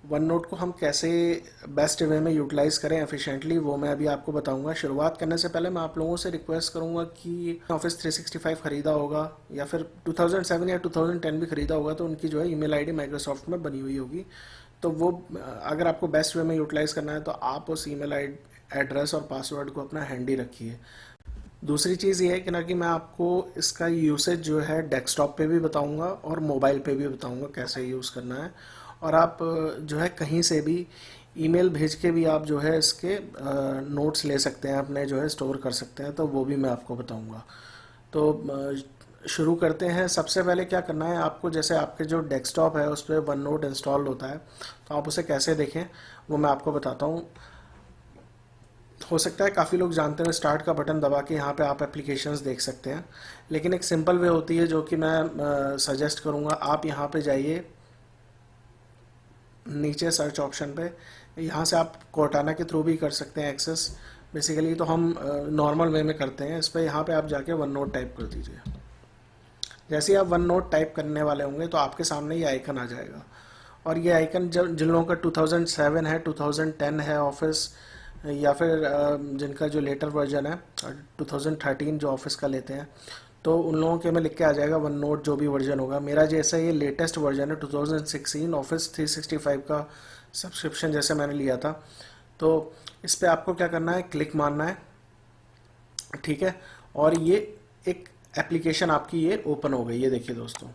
One note को हम कैसे बेस्ट वे में यूटिलाइज़ करें एफिशिएंटली, वो मैं अभी आपको बताऊंगा। शुरुआत करने से पहले मैं आप लोगों से रिक्वेस्ट करूंगा कि ऑफिस 365 ख़रीदा होगा या फिर 2007 या 2010 भी ख़रीदा होगा तो उनकी जो है ईमेल आईडी माइक्रोसॉफ्ट में बनी हुई होगी। तो वो अगर आपको बेस्ट वे में यूटिलाइज़ करना है तो आप उस ईमेल एड्रेस और पासवर्ड को अपना हैंडी रखिए। दूसरी चीज़ ये है कि ना कि मैं आपको इसका यूसेज जो है डेस्कटॉप पे भी बताऊंगा और मोबाइल पे भी बताऊंगा कैसे यूज़ करना है। और आप जो है कहीं से भी ईमेल भेज के भी आप जो है इसके नोट्स ले सकते हैं, अपने जो है स्टोर कर सकते हैं, तो वो भी मैं आपको बताऊंगा। तो शुरू करते हैं। सबसे पहले क्या करना है आपको, जैसे आपके जो डेस्कटॉप है उस पर वन नोट इंस्टॉल होता है तो आप उसे कैसे देखें वो मैं आपको बताता हूँ। हो सकता है काफ़ी लोग जानते हैं स्टार्ट का बटन दबा के यहाँ पे आप एप्लीकेशंस देख सकते हैं, लेकिन एक सिंपल वे होती है जो कि मैं सजेस्ट करूँगा। आप यहाँ पे जाइए नीचे सर्च ऑप्शन पे, यहाँ से आप कोर्टाना के थ्रू भी कर सकते हैं एक्सेस। बेसिकली तो हम नॉर्मल वे में करते हैं। इस पर यहाँ पे आप जाके वन नोट टाइप कर दीजिए। जैसे ही आप वन नोट टाइप करने वाले होंगे तो आपके सामने ये आइकन आ जाएगा। और ये आइकन जब जिन लोगों का 2007 है, 2010 है ऑफिस, या फिर जिनका जो लेटर वर्जन है 2013 जो ऑफिस का लेते हैं, तो उन लोगों के में लिख के आ जाएगा वन नोट जो भी वर्जन होगा। मेरा जैसा ये लेटेस्ट वर्जन है 2016 ऑफिस 365 का सब्सक्रिप्शन जैसे मैंने लिया था। तो इस पर आपको क्या करना है, क्लिक मारना है, ठीक है। और ये एक एप्लीकेशन आपकी ये ओपन हो गई है। देखिए दोस्तों,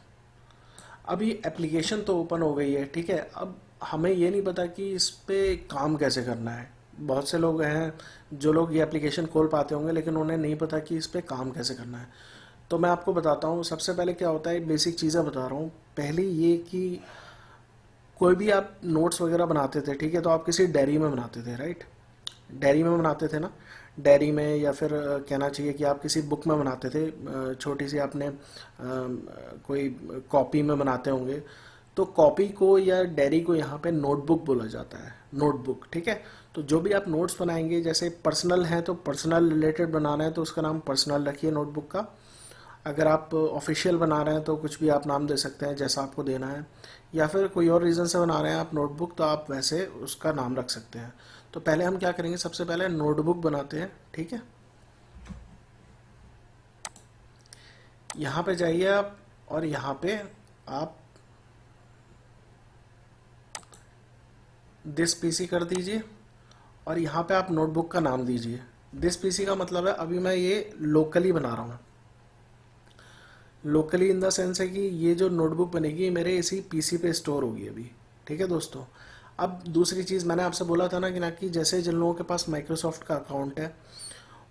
अब ये एप्लीकेशन तो ओपन हो गई है, ठीक है। अब हमें ये नहीं पता कि इस पर काम कैसे करना है। बहुत से लोग हैं जो लोग ये एप्लीकेशन खोल पाते होंगे लेकिन उन्हें नहीं पता कि इस पर काम कैसे करना है। तो मैं आपको बताता हूँ। सबसे पहले क्या होता है, बेसिक चीज़ें बता रहा हूँ। पहली ये कि कोई भी आप नोट्स वगैरह बनाते थे, ठीक है, तो आप किसी डायरी में बनाते थे, राइट। डायरी में बनाते थे ना, डायरी में, या फिर कहना चाहिए कि आप किसी बुक में बनाते थे, छोटी सी आपने कोई कॉपी में बनाते होंगे। तो कॉपी को या डायरी को यहाँ पे नोटबुक बोला जाता है, नोटबुक, ठीक है। तो जो भी आप नोट्स बनाएंगे, जैसे पर्सनल है तो पर्सनल रिलेटेड बनाना है तो उसका नाम पर्सनल रखिए नोटबुक का। अगर आप ऑफिशियल बना रहे हैं तो कुछ भी आप नाम दे सकते हैं जैसा आपको देना है, या फिर कोई और रीज़न से बना रहे हैं आप नोटबुक तो आप वैसे उसका नाम रख सकते हैं। तो पहले हम क्या करेंगे, सबसे पहले नोटबुक बनाते हैं, ठीक है। यहाँ पे जाइए आप और यहाँ पे आप दिस पीसी कर दीजिए और यहाँ पे आप नोटबुक का नाम दीजिए। दिस पीसी का मतलब है अभी मैं ये लोकली बना रहा हूँ। लोकली इन द सेंस है कि ये जो नोटबुक बनेगी मेरे इसी पीसी पे स्टोर होगी अभी, ठीक है दोस्तों। अब दूसरी चीज़ मैंने आपसे बोला था ना कि जैसे जिन लोगों के पास माइक्रोसॉफ्ट का अकाउंट है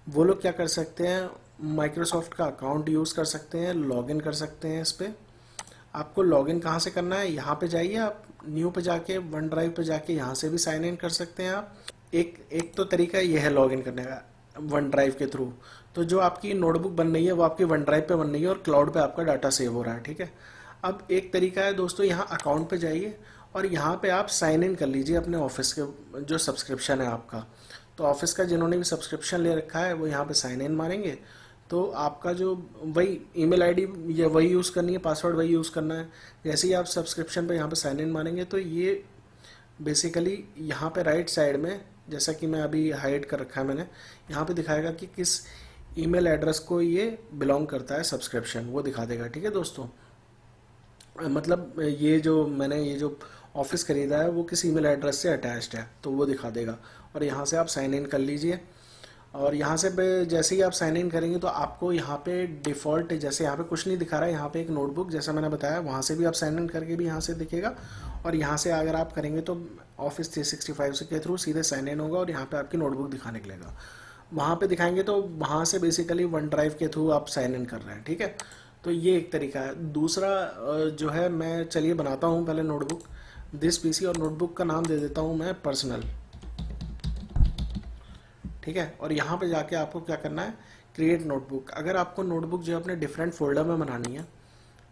वो लोग क्या कर सकते हैं, माइक्रोसॉफ्ट का अकाउंट यूज़ कर सकते हैं, लॉगिन कर सकते हैं इस पर। आपको लॉगिन कहाँ से करना है, यहाँ पे जाइए आप, न्यू पे जाके वन ड्राइव पे जाके यहाँ से भी साइन इन कर सकते हैं आप। एक तो तरीका ये है लॉगिन करने का वन ड्राइव के थ्रू। तो जो आपकी नोटबुक बन रही है वो आपकी वन ड्राइव पे बन रही है और क्लाउड पे आपका डाटा सेव हो रहा है, ठीक है। अब एक तरीका है दोस्तों, यहाँ अकाउंट पे जाइए और यहाँ पे आप साइन इन कर लीजिए अपने ऑफिस के जो सब्सक्रिप्शन है आपका। तो ऑफिस का जिन्होंने भी सब्सक्रिप्शन ले रखा है वो यहाँ पे साइन इन मारेंगे तो आपका जो वही ईमेल आईडी या वही यूज़ करनी है, पासवर्ड वही यूज़ करना है। जैसे ही आप सब्सक्रिप्शन पे यहाँ पे साइन इन मारेंगे तो ये बेसिकली यहाँ पे राइट साइड में, जैसा कि मैं अभी हाइड कर रखा है मैंने, यहाँ पे दिखाएगा कि किस ईमेल एड्रेस को ये बिलोंग करता है सब्सक्रिप्शन, वो दिखा देगा, ठीक है दोस्तों। मतलब ये जो ऑफिस खरीदा है वो किस ईमेल एड्रेस से अटैच्ड है तो वो दिखा देगा। और यहाँ से आप साइन इन कर लीजिए और यहाँ से जैसे ही आप साइन इन करेंगे तो आपको यहाँ पे डिफ़ॉल्ट, जैसे यहाँ पे कुछ नहीं दिखा रहा है, यहाँ पे एक नोटबुक जैसा मैंने बताया वहाँ से भी आप साइन इन करके भी यहाँ से दिखेगा। और यहाँ से अगर आप करेंगे तो ऑफिस 365 के थ्रू सीधे साइन इन होगा और यहाँ पे आपकी नोटबुक दिखाने लगेगा। वहाँ पे दिखाएंगे तो वहाँ से बेसिकली वन ड्राइव के थ्रू आप साइन इन कर रहे हैं, ठीक है। तो ये एक तरीका है। दूसरा जो है, मैं चलिए बनाता हूँ पहले नोटबुक, दिस पीसी, और नोटबुक का नाम दे देता हूँ मैं पर्सनल, ठीक है। और यहाँ पे जाके आपको क्या करना है, क्रिएट नोटबुक। अगर आपको नोटबुक जो है अपने डिफरेंट फोल्डर में बनानी है,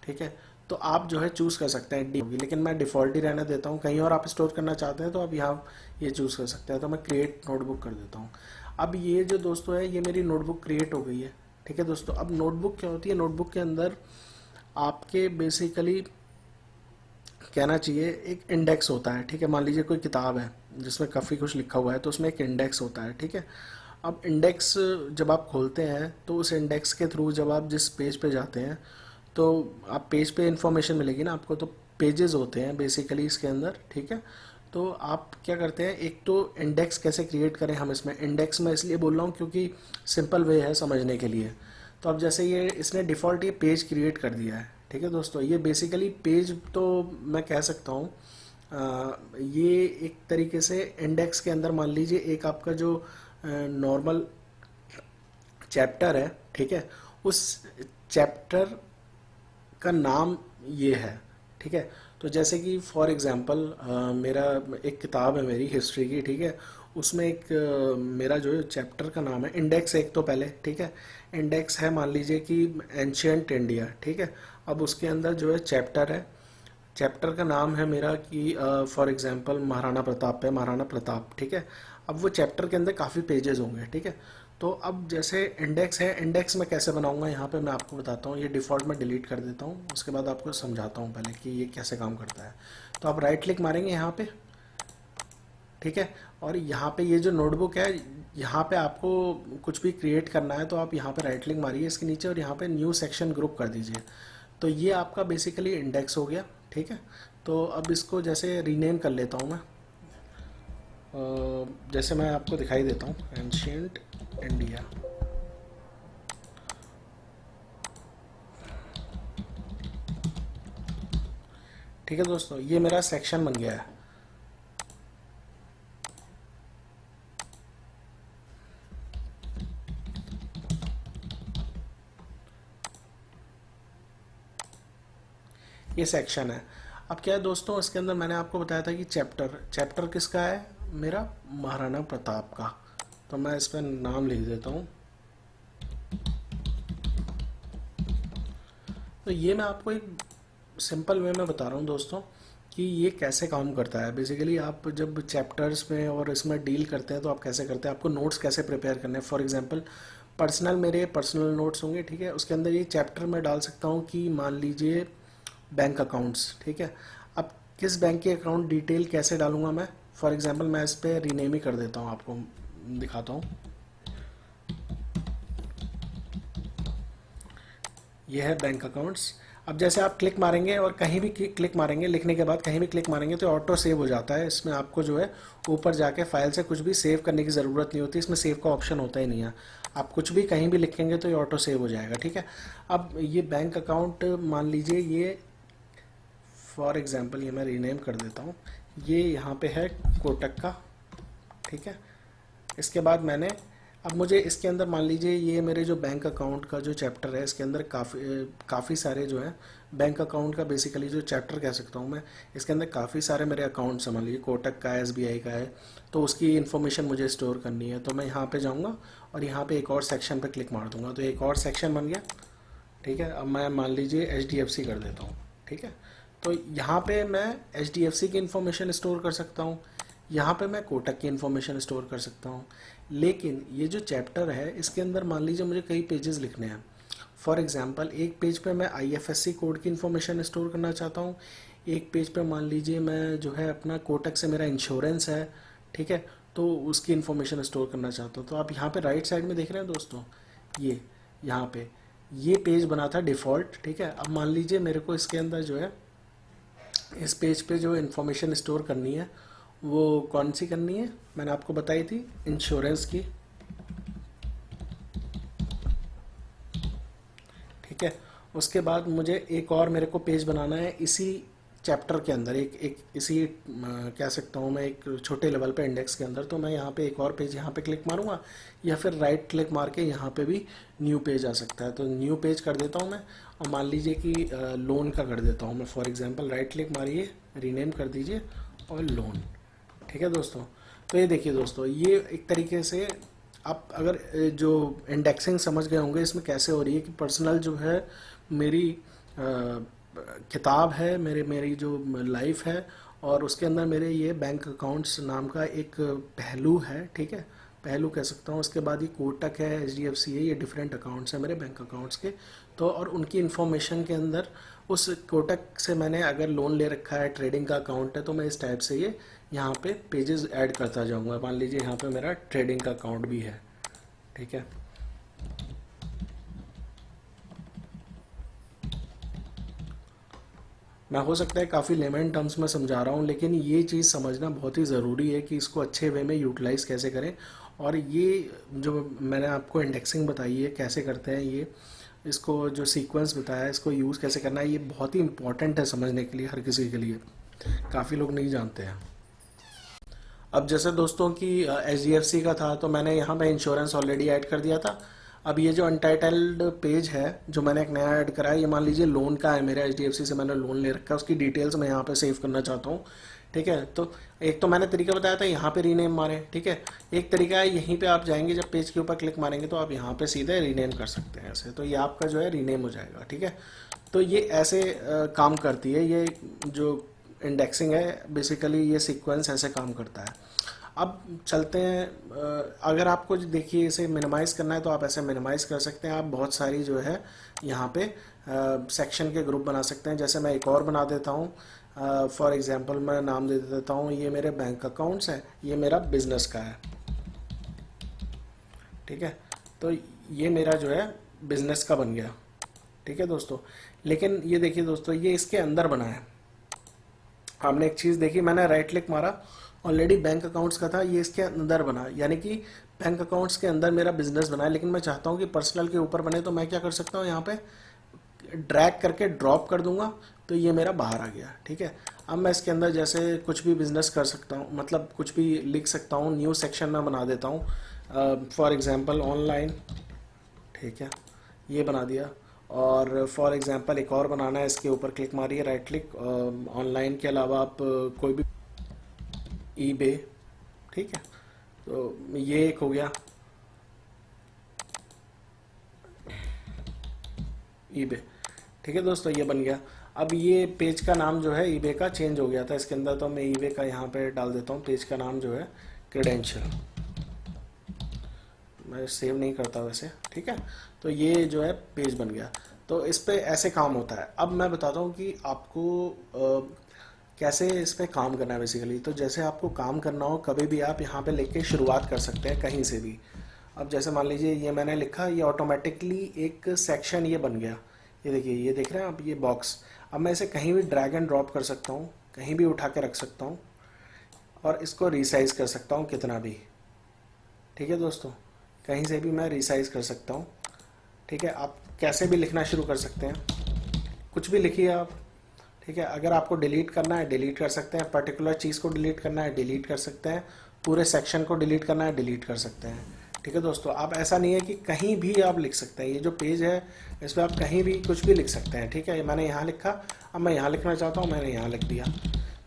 ठीक है, तो आप जो है चूज़ कर सकते हैं डी होगी, लेकिन मैं डिफ़ॉल्ट ही रहने देता हूँ। कहीं और आप स्टोर करना चाहते हैं तो आप यहाँ ये चूज़ कर सकते हैं। तो मैं क्रिएट नोटबुक कर देता हूँ। अब ये जो दोस्तों है, ये मेरी नोटबुक क्रिएट हो गई है, ठीक है दोस्तों। अब नोटबुक क्या होती है, नोटबुक के अंदर आपके बेसिकली कहना चाहिए एक इंडेक्स होता है, ठीक है। मान लीजिए कोई किताब है जिसमें काफ़ी कुछ लिखा हुआ है, तो उसमें एक इंडेक्स होता है, ठीक है। अब इंडेक्स जब आप खोलते हैं तो उस इंडेक्स के थ्रू जब आप जिस पेज पे जाते हैं तो आप पेज पे इंफॉर्मेशन मिलेगी ना आपको। तो पेजेस होते हैं बेसिकली इसके अंदर, ठीक है। तो आप क्या करते हैं, एक तो इंडेक्स कैसे क्रिएट करें हम इसमें, इंडेक्स में इसलिए बोल रहा हूँ क्योंकि सिंपल वे है समझने के लिए। तो अब जैसे ये इसने डिफ़ॉल्ट ये पेज क्रिएट कर दिया है, ठीक है दोस्तों। ये बेसिकली पेज तो मैं कह सकता हूँ ये एक तरीके से इंडेक्स के अंदर मान लीजिए एक आपका जो नॉर्मल चैप्टर है, ठीक है, उस चैप्टर का नाम ये है, ठीक है। तो जैसे कि फॉर एग्जांपल मेरा एक किताब है मेरी हिस्ट्री की, ठीक है। उसमें एक मेरा जो चैप्टर का नाम है इंडेक्स एक, तो पहले ठीक है इंडेक्स है मान लीजिए कि एंशियंट इंडिया, ठीक है। अब उसके अंदर जो है चैप्टर है, चैप्टर का नाम है मेरा कि फॉर एग्जांपल महाराणा प्रताप पे महाराणा प्रताप, ठीक है। अब वो चैप्टर के अंदर काफ़ी पेजेस होंगे, ठीक है। तो अब जैसे इंडेक्स है, इंडेक्स में कैसे बनाऊंगा यहाँ पे मैं आपको बताता हूँ। ये डिफ़ॉल्ट में डिलीट कर देता हूँ, उसके बाद आपको समझाता हूँ पहले कि ये कैसे काम करता है। तो आप राइट क्लिक मारेंगे यहाँ पे, ठीक है। और यहाँ पे ये जो नोटबुक है, यहाँ पे आपको कुछ भी क्रिएट करना है तो आप यहाँ पे राइट क्लिक मारिए इसके नीचे और यहाँ पे न्यू सेक्शन ग्रुप कर दीजिए। तो ये आपका बेसिकली इंडेक्स हो गया, ठीक है। तो अब इसको जैसे रीनेम कर लेता हूँ मैं, जैसे मैं आपको दिखाई देता हूँ एंशियंट इंडिया, ठीक है दोस्तों। ये मेरा सेक्शन बन गया है। ये सेक्शन है। अब क्या है दोस्तों, इसके अंदर मैंने आपको बताया था कि चैप्टर चैप्टर किसका है, मेरा महाराणा प्रताप का। तो मैं इस पर नाम लिख देता हूँ। तो ये मैं आपको एक सिंपल वे में बता रहा हूँ दोस्तों कि ये कैसे काम करता है। बेसिकली आप जब चैप्टर्स में और इसमें डील करते हैं तो आप कैसे करते हैं, आपको नोट्स कैसे प्रिपेयर करने हैं। फॉर एग्जांपल पर्सनल मेरे पर्सनल नोट्स होंगे, ठीक है। उसके अंदर ये चैप्टर में डाल सकता हूँ कि मान लीजिए बैंक अकाउंट्स, ठीक है। अब किस बैंक के अकाउंट डिटेल कैसे डालूंगा मैं, फॉर एग्जांपल मैं इस पर रीनेम ही कर देता हूँ, आपको दिखाता हूँ। ये है बैंक अकाउंट्स। अब जैसे आप क्लिक मारेंगे और कहीं भी क्लिक मारेंगे, लिखने के बाद कहीं भी क्लिक मारेंगे तो ऑटो सेव हो जाता है। इसमें आपको जो है ऊपर जाके फाइल से कुछ भी सेव करने की ज़रूरत नहीं होती, इसमें सेव का ऑप्शन होता ही नहीं है। आप कुछ भी कहीं भी लिखेंगे तो ये ऑटो सेव हो जाएगा, ठीक है। अब ये बैंक अकाउंट मान लीजिए ये फॉर एग्जांपल ये मैं रीनेम कर देता हूँ, ये यहाँ पे है कोटक का, ठीक है। इसके बाद मैंने अब मुझे इसके अंदर मान लीजिए ये मेरे जो बैंक अकाउंट का जो चैप्टर है इसके अंदर काफ़ी सारे जो है बैंक अकाउंट का बेसिकली जो चैप्टर कह सकता हूँ मैं। इसके अंदर काफ़ी सारे मेरे अकाउंट्स मान लीजिए कोटक का है, एसबीआई का है, तो उसकी इन्फॉर्मेशन मुझे स्टोर करनी है। तो मैं यहाँ पे जाऊँगा और यहाँ पे एक और सेक्शन पे क्लिक मार दूँगा, तो एक और सेक्शन बन गया, ठीक है। अब मैं मान लीजिए एचडीएफसी कर देता हूँ, ठीक है। तो यहाँ पे मैं एचडीएफसी की इन्फॉर्मेशन स्टोर कर सकता हूँ, यहाँ पे मैं कोटक की इन्फॉर्मेशन स्टोर कर सकता हूँ। लेकिन ये जो चैप्टर है इसके अंदर मान लीजिए मुझे कई पेजेस लिखने हैं। फॉर एग्जांपल एक पेज पे मैं आईएफएससी कोड की इन्फॉर्मेशन स्टोर करना चाहता हूँ, एक पेज पे मान लीजिए मैं जो है अपना कोटक से मेरा इंश्योरेंस है, ठीक है, तो उसकी इन्फॉर्मेशन स्टोर करना चाहता हूँ। तो आप यहाँ पे राइट साइड में देख रहे हैं दोस्तों, ये यहाँ पे ये पेज बना था डिफ़ॉल्ट, ठीक है। अब मान लीजिए मेरे को इसके अंदर जो है इस पेज पे जो इन्फॉर्मेशन स्टोर करनी है वो कौन सी करनी है, मैंने आपको बताई थी इंश्योरेंस की, ठीक है। उसके बाद मुझे एक और मेरे को पेज बनाना है इसी चैप्टर के अंदर, एक एक इसी कह सकता हूँ मैं एक छोटे लेवल पे इंडेक्स के अंदर। तो मैं यहाँ पे एक और पेज यहाँ पे क्लिक मारूंगा या फिर राइट क्लिक मार के यहाँ पे भी न्यू पेज आ सकता है। तो न्यू पेज कर देता हूँ मैं और मान लीजिए कि लोन का कर देता हूँ मैं। फॉर एग्जांपल राइट क्लिक मारिए, रीनेम कर दीजिए और लोन, ठीक है दोस्तों। तो ये देखिए दोस्तों, ये एक तरीके से आप अगर जो इंडेक्सिंग समझ गए होंगे इसमें कैसे हो रही है कि पर्सनल जो है मेरी किताब है, मेरी जो लाइफ है और उसके अंदर मेरे ये बैंक अकाउंट्स नाम का एक पहलू है, ठीक है, पहलू कह सकता हूँ। उसके बाद ये कोटक है, एचडीएफसी है, ये डिफरेंट अकाउंट्स हैं मेरे बैंक अकाउंट्स के। तो और उनकी इन्फॉर्मेशन के अंदर उस कोटक से मैंने अगर लोन ले रखा है, ट्रेडिंग का अकाउंट है, तो मैं इस टाइप से ये यहाँ पे पेजेस ऐड करता जाऊँगा। मान लीजिए यहाँ पे मेरा ट्रेडिंग का अकाउंट भी है, ठीक है। मैं हो सकता है काफ़ी लेमन टर्म्स में समझा रहा हूँ, लेकिन ये चीज़ समझना बहुत ही ज़रूरी है कि इसको अच्छे वे में यूटिलाइज़ कैसे करें। और ये जो मैंने आपको इंडेक्सिंग बताई है कैसे करते हैं, ये इसको जो सीक्वेंस बताया है इसको यूज़ कैसे करना है, ये बहुत ही इंपॉर्टेंट है समझने के लिए, हर किसी के लिए। काफ़ी लोग नहीं जानते हैं। अब जैसे दोस्तों की HDFC का था, तो मैंने यहाँ पे इंश्योरेंस ऑलरेडी ऐड कर दिया था। अब ये जो अनटाइटल्ड पेज है जो मैंने एक नया ऐड करा है, ये मान लीजिए लोन का है, मेरे HDFC से मैंने लोन ले रखा है, उसकी डिटेल्स मैं यहाँ पे सेव करना चाहता हूँ, ठीक है। तो एक तो मैंने तरीका बताया था, यहाँ पे रीनेम मारें, ठीक है। एक तरीका है यहीं पे आप जाएंगे, जब पेज के ऊपर क्लिक मारेंगे तो आप यहाँ पे सीधे रीनेम कर सकते हैं ऐसे, तो ये आपका जो है रीनेम हो जाएगा, ठीक है। तो ये ऐसे काम करती है, ये जो इंडेक्सिंग है बेसिकली ये सीक्वेंस ऐसे काम करता है। अब चलते हैं, अगर आपको देखिए इसे मिनिमाइज़ करना है तो आप ऐसे मिनिमाइज़ कर सकते हैं। आप बहुत सारी जो है यहाँ पे सेक्शन के ग्रुप बना सकते हैं। जैसे मैं एक और बना देता हूँ, फॉर एग्जांपल मैं नाम दे देता हूँ, ये मेरे बैंक अकाउंट्स हैं, ये मेरा बिजनेस का है, ठीक है। तो ये मेरा जो है बिजनेस का बन गया, ठीक है दोस्तों। लेकिन ये देखिए दोस्तों, ये इसके अंदर बना है। आपने एक चीज़ देखी, मैंने राइट क्लिक मारा, ऑलरेडी बैंक अकाउंट्स का था, ये इसके अंदर बना, यानी कि बैंक अकाउंट्स के अंदर मेरा बिजनेस बना है। लेकिन मैं चाहता हूँ कि पर्सनल के ऊपर बने, तो मैं क्या कर सकता हूँ, यहाँ पे ड्रैग करके ड्रॉप कर दूंगा, तो ये मेरा बाहर आ गया, ठीक है। अब मैं इसके अंदर जैसे कुछ भी बिजनेस कर सकता हूँ, मतलब कुछ भी लिख सकता हूँ, न्यू सेक्शन में बना देता हूँ, फॉर एग्जांपल ऑनलाइन, ठीक है, ये बना दिया। और फॉर एग्जांपल एक और बनाना है, इसके ऊपर क्लिक मारिए, राइट क्लिक, ऑनलाइन के अलावा आप कोई भी ईबे, ठीक है। तो ये एक हो गया ईबे, ठीक है दोस्तों, ये बन गया। अब ये पेज का नाम जो है ईबे का चेंज हो गया था इसके अंदर, तो मैं ईबे का यहाँ पे डाल देता हूँ, पेज का नाम जो है क्रेडेंशियल, मैं सेव नहीं करता वैसे, ठीक है। तो ये जो है पेज बन गया। तो इस पे ऐसे काम होता है। अब मैं बताता हूँ कि आपको कैसे इस पे काम करना है बेसिकली। तो जैसे आपको काम करना हो, कभी भी आप यहाँ पे लेके शुरुआत कर सकते हैं कहीं से भी। अब जैसे मान लीजिए ये मैंने लिखा, ये ऑटोमेटिकली एक सेक्शन ये बन गया, ये देखिए, ये देख रहे हैं आप, ये बॉक्स। अब मैं इसे कहीं भी ड्रैग एंड ड्रॉप कर सकता हूँ, कहीं भी उठा के रख सकता हूँ, और इसको रिसाइज कर सकता हूँ कितना भी, ठीक है दोस्तों। कहीं से भी मैं रिसाइज कर सकता हूँ, ठीक है। आप कैसे भी लिखना शुरू कर सकते हैं, कुछ भी लिखिए आप, ठीक है। अगर आपको डिलीट करना है डिलीट कर सकते हैं, पर्टिकुलर चीज़ को डिलीट करना है डिलीट कर सकते हैं, पूरे सेक्शन को डिलीट करना है डिलीट कर सकते हैं, ठीक है दोस्तों। आप ऐसा नहीं है कि कहीं भी आप लिख सकते हैं, ये जो पेज है इस पर आप कहीं भी कुछ भी लिख सकते हैं, ठीक है। मैंने यहाँ लिखा, अब मैं यहाँ लिखना चाहता हूँ, मैंने यहाँ लिख दिया।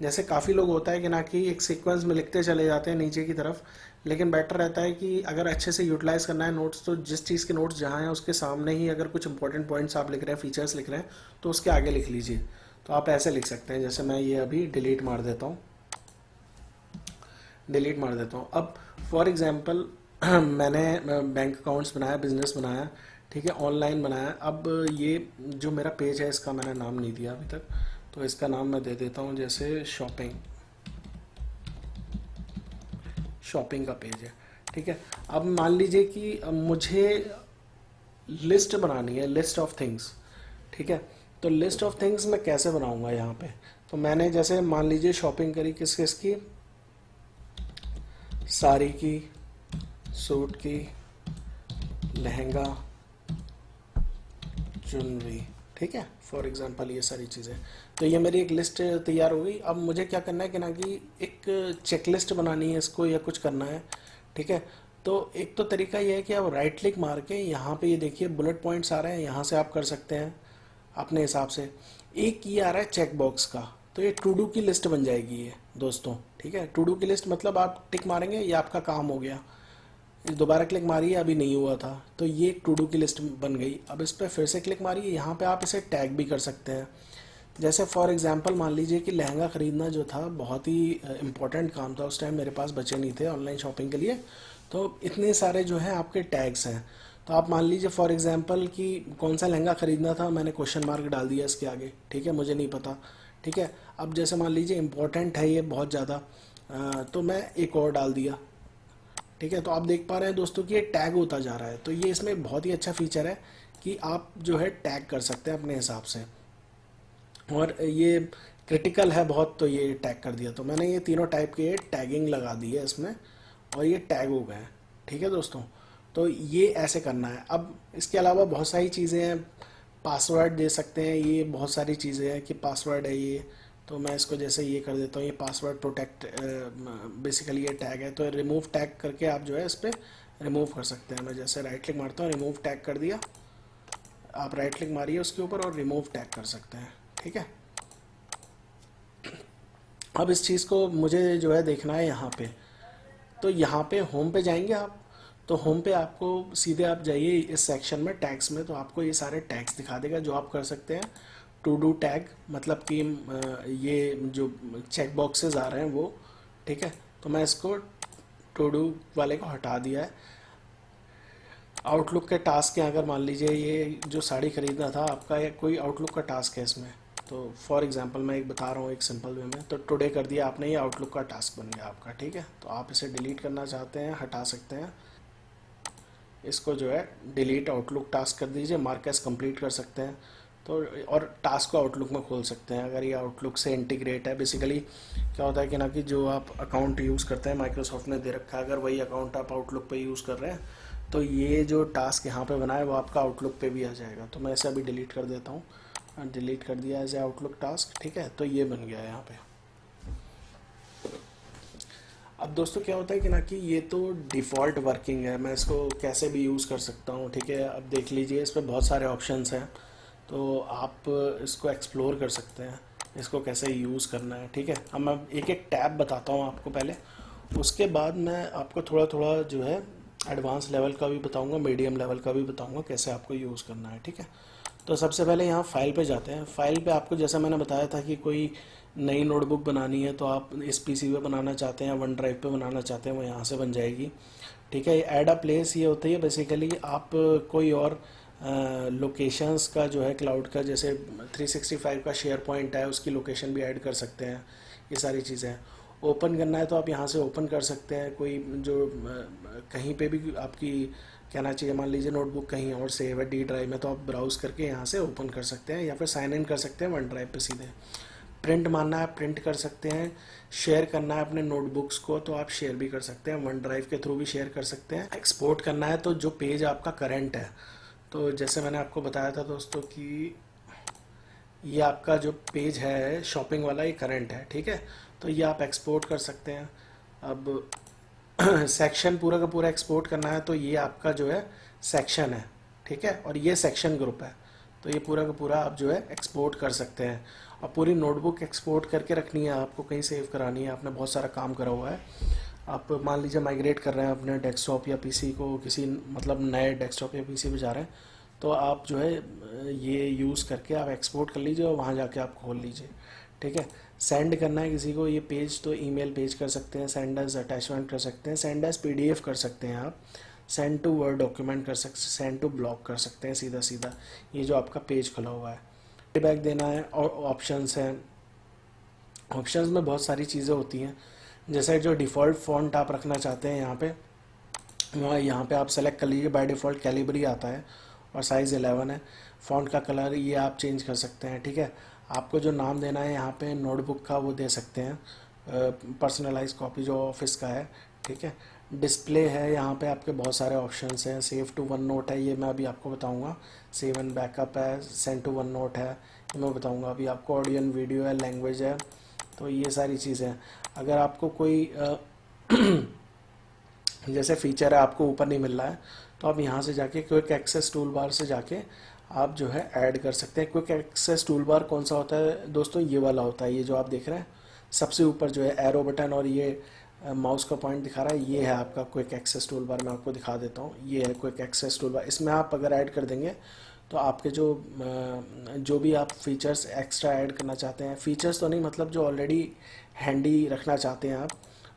जैसे काफ़ी लोग होता है कि ना कि एक सीक्वेंस में लिखते चले जाते हैं नीचे की तरफ, लेकिन बेटर रहता है कि अगर अच्छे से यूटिलाइज़ करना है नोट्स, तो जिस चीज़ के नोट्स जहाँ हैं उसके सामने ही अगर कुछ इंपॉर्टेंट पॉइंट्स आप लिख रहे हैं, फीचर्स लिख रहे हैं, तो उसके आगे लिख लीजिए। तो आप ऐसे लिख सकते हैं, जैसे मैं ये अभी डिलीट मार देता हूँ, डिलीट मार देता हूँ। अब फॉर एग्जांपल मैंने बैंक अकाउंट्स बनाया, बिजनेस बनाया, ठीक है, ऑनलाइन बनाया। अब ये जो मेरा पेज है इसका मैंने नाम नहीं दिया अभी तक, तो इसका नाम मैं दे देता हूँ, जैसे शॉपिंग, शॉपिंग का पेज है, ठीक है। अब मान लीजिए कि मुझे लिस्ट बनानी है, लिस्ट ऑफ थिंग्स, ठीक है। तो लिस्ट ऑफ थिंग्स मैं कैसे बनाऊंगा यहाँ पे, तो मैंने जैसे मान लीजिए शॉपिंग करी किस किस की, साड़ी की, सूट की, लहंगा, ज्वेलरी, ठीक है, फॉर एग्जांपल ये सारी चीज़ें। तो ये मेरी एक लिस्ट तैयार हो गई। अब मुझे क्या करना है कि ना कि एक चेकलिस्ट बनानी है इसको, या कुछ करना है, ठीक है। तो एक तो तरीका ये है कि आप राइट क्लिक मार के यहाँ पे ये देखिए बुलेट पॉइंट्स आ रहे हैं, यहाँ से आप कर सकते हैं अपने हिसाब से। एक ये आ रहा है चेक बॉक्स का, तो ये टू डू की लिस्ट बन जाएगी ये दोस्तों, ठीक है। टू डू की लिस्ट मतलब आप टिक मारेंगे, ये आपका काम हो गया। दोबारा क्लिक मारिए, अभी नहीं हुआ था, तो ये टू डू की लिस्ट बन गई। अब इस पर फिर से क्लिक मारिए, यहाँ पे आप इसे टैग भी कर सकते हैं। जैसे फॉर एग्जांपल मान लीजिए कि लहंगा ख़रीदना जो था बहुत ही इम्पोर्टेंट काम था, उस टाइम मेरे पास बचे नहीं थे ऑनलाइन शॉपिंग के लिए, तो इतने सारे जो है आपके टैग्स हैं। तो आप मान लीजिए फॉर एग्जांपल कि कौन सा लहंगा ख़रीदना था, मैंने क्वेश्चन मार्क डाल दिया इसके आगे, ठीक है, मुझे नहीं पता, ठीक है। अब जैसे मान लीजिए इम्पोर्टेंट है ये बहुत ज़्यादा, तो मैं एक और डाल दिया, ठीक है। तो आप देख पा रहे हैं दोस्तों कि ये टैग होता जा रहा है। तो ये इसमें बहुत ही अच्छा फीचर है कि आप जो है टैग कर सकते हैं अपने हिसाब से, और ये क्रिटिकल है बहुत, तो ये टैग कर दिया। तो मैंने ये तीनों टाइप के टैगिंग लगा दी है इसमें, और ये टैग हो गए हैं, ठीक है दोस्तों। तो ये ऐसे करना है। अब इसके अलावा बहुत सारी चीज़ें हैं, पासवर्ड दे सकते हैं, ये बहुत सारी चीज़ें हैं कि पासवर्ड है ये, तो मैं इसको जैसे ये कर देता हूँ, ये पासवर्ड प्रोटेक्ट बेसिकली ये टैग है। तो रिमूव टैग करके आप जो है इस पर रिमूव कर सकते हैं। मैं जैसे राइट क्लिक मारता हूँ, रिमूव टैग कर दिया, आप राइट क्लिक मारिए उसके ऊपर और रिमूव टैग कर सकते हैं, ठीक है। अब इस चीज़ को मुझे जो है देखना है यहाँ पे, तो यहाँ पे होम पे जाएंगे आप। तो होम पे आपको सीधे आप जाइए इस सेक्शन में टैग्स में, तो आपको ये सारे टैग्स दिखा देगा जो आप कर सकते हैं। टू डू टैग मतलब कि ये जो चेक बॉक्सेस आ रहे हैं वो, ठीक है। तो मैं इसको टू डू वाले को हटा दिया है। आउटलुक के टास्क हैं, अगर मान लीजिए ये जो साड़ी खरीदना था आपका, या कोई आउटलुक का टास्क है इसमें, तो फॉर एग्जांपल मैं एक बता रहा हूँ एक सिंपल वे में, तो टुडे कर दिया आपने, ये आउटलुक का टास्क बन गया आपका, ठीक है। तो आप इसे डिलीट करना चाहते हैं, हटा सकते हैं, इसको जो है डिलीट आउटलुक टास्क कर दीजिए, मार्क एज कंप्लीट कर सकते हैं। तो और टास्क को आउटलुक में खोल सकते हैं अगर ये आउटलुक से इंटीग्रेट है। बेसिकली क्या होता है कि ना कि जो आप अकाउंट यूज़ करते हैं माइक्रोसॉफ्ट ने दे रखा है, अगर वही अकाउंट आप आउटलुक पे यूज़ कर रहे हैं, तो ये जो टास्क यहाँ पे बना है वो आपका आउटलुक पे भी आ जाएगा। तो मैं इसे अभी डिलीट कर देता हूँ, डिलीट कर दिया एज ए आउटलुक टास्क, ठीक है। तो ये बन गया है यहाँ पे। अब दोस्तों क्या होता है कि ना कि ये तो डिफ़ॉल्ट वर्किंग है, मैं इसको कैसे भी यूज़ कर सकता हूँ, ठीक है। अब देख लीजिए इस पर बहुत सारे ऑप्शंस हैं, तो आप इसको एक्सप्लोर कर सकते हैं, इसको कैसे यूज़ करना है, ठीक है। अब मैं एक एक टैब बताता हूँ आपको पहले, उसके बाद मैं आपको थोड़ा थोड़ा जो है एडवांस लेवल का भी बताऊँगा, मीडियम लेवल का भी बताऊँगा कैसे आपको यूज़ करना है, ठीक है। तो सबसे पहले यहाँ फाइल पे जाते हैं। फाइल पे आपको जैसा मैंने बताया था कि कोई नई नोटबुक बनानी है, तो आप इस पीसी पे बनाना चाहते हैं, वन ड्राइव पे बनाना चाहते हैं, वो यहाँ से बन जाएगी, ठीक है। ऐड अ प्लेस ये होती है बेसिकली आप कोई और लोकेशंस का जो है क्लाउड का, जैसे 365 का शेयर पॉइंट है उसकी लोकेशन भी ऐड कर सकते हैं, ये सारी चीज़ें हैं। ओपन करना है तो आप यहाँ से ओपन कर सकते हैं, कोई जो कहीं पे भी आपकी कहना चाहिए, मान लीजिए नोटबुक कहीं और सेव है डी ड्राइव में, तो आप ब्राउज़ करके यहाँ से ओपन कर सकते हैं, या फिर साइन इन कर सकते हैं वन ड्राइव पे सीधे। प्रिंट मारना है प्रिंट कर सकते हैं, शेयर करना है अपने नोटबुक्स को तो आप शेयर भी कर सकते हैं, वन ड्राइव के थ्रू भी शेयर कर सकते हैं। एक्सपोर्ट करना है तो जो पेज आपका करंट है, तो जैसे मैंने आपको बताया था दोस्तों कि ये आपका जो पेज है शॉपिंग वाला, ये करंट है, ठीक है। तो ये आप एक्सपोर्ट कर सकते हैं। अब सेक्शन पूरा का पूरा एक्सपोर्ट करना है, तो ये आपका जो है सेक्शन है, ठीक है, और ये सेक्शन ग्रुप है, तो ये पूरा का पूरा आप जो है एक्सपोर्ट कर सकते हैं। और पूरी नोटबुक एक्सपोर्ट करके रखनी है आपको, कहीं सेव करानी है, आपने बहुत सारा काम करा हुआ है। आप मान लीजिए माइग्रेट कर रहे हैं अपने डेस्कटॉप या पीसी को, किसी मतलब नए डेस्कटॉप या पीसी पे जा रहे हैं, तो आप जो है ये यूज़ करके आप एक्सपोर्ट कर लीजिए और वहाँ जाके आप खोल लीजिए, ठीक है। सेंड करना है किसी को ये पेज, तो ईमेल पेज कर सकते हैं, सेंड एज अटैचमेंट कर सकते हैं, सेंड एज पीडीएफ कर सकते हैं आप, सेंड टू वर्ड डॉक्यूमेंट कर सकते हैं, सेंड टू ब्लॉक कर सकते हैं सीधा सीधा, ये जो आपका पेज खुला हुआ है। फीडबैक देना है और ऑप्शंस हैं। ऑप्शंस में बहुत सारी चीज़ें होती हैं, जैसे जो डिफ़ॉल्ट फ़ॉन्ट आप रखना चाहते हैं यहाँ पे, वहाँ यहाँ पे आप सेलेक्ट कर लीजिए। बाय डिफ़ॉल्ट कैलिबरी आता है और साइज़ 11 है। फ़ॉन्ट का कलर ये आप चेंज कर सकते हैं, ठीक है। आपको जो नाम देना है यहाँ पे नोटबुक का वो दे सकते हैं, पर्सनलाइज कॉपी जो ऑफिस का है, ठीक है। डिस्प्ले है, यहाँ पे आपके बहुत सारे ऑप्शंस हैं। सेव टू वन नोट है, ये मैं अभी आपको बताऊंगा। सेव एंड बैकअप है, सेंड टू वन नोट है, ये मैं बताऊंगा अभी आपको। ऑडियो एंड वीडियो है, लैंग्वेज है, तो ये सारी चीज़ें हैं। अगर आपको कोई जैसे फीचर है आपको ऊपर नहीं मिल रहा है, तो आप यहाँ से जाके क्विक एक्सेस टूल बार से जाके आप जो है ऐड कर सकते हैं। क्विक एक्सेस टूल बार कौन सा होता है दोस्तों, ये वाला होता है, ये जो आप देख रहे हैं सबसे ऊपर जो है एरो बटन और ये माउस का पॉइंट दिखा रहा है, ये है आपका क्विक एक्सेस टूल बार। मैं आपको दिखा देता हूँ, ये है क्विक एक्सेस टूल बार। इसमें आप अगर ऐड कर देंगे तो आपके जो भी आप फीचर्स एक्स्ट्रा ऐड करना चाहते हैं, फीचर्स तो नहीं मतलब जो ऑलरेडी हैंडी रखना चाहते हैं आप,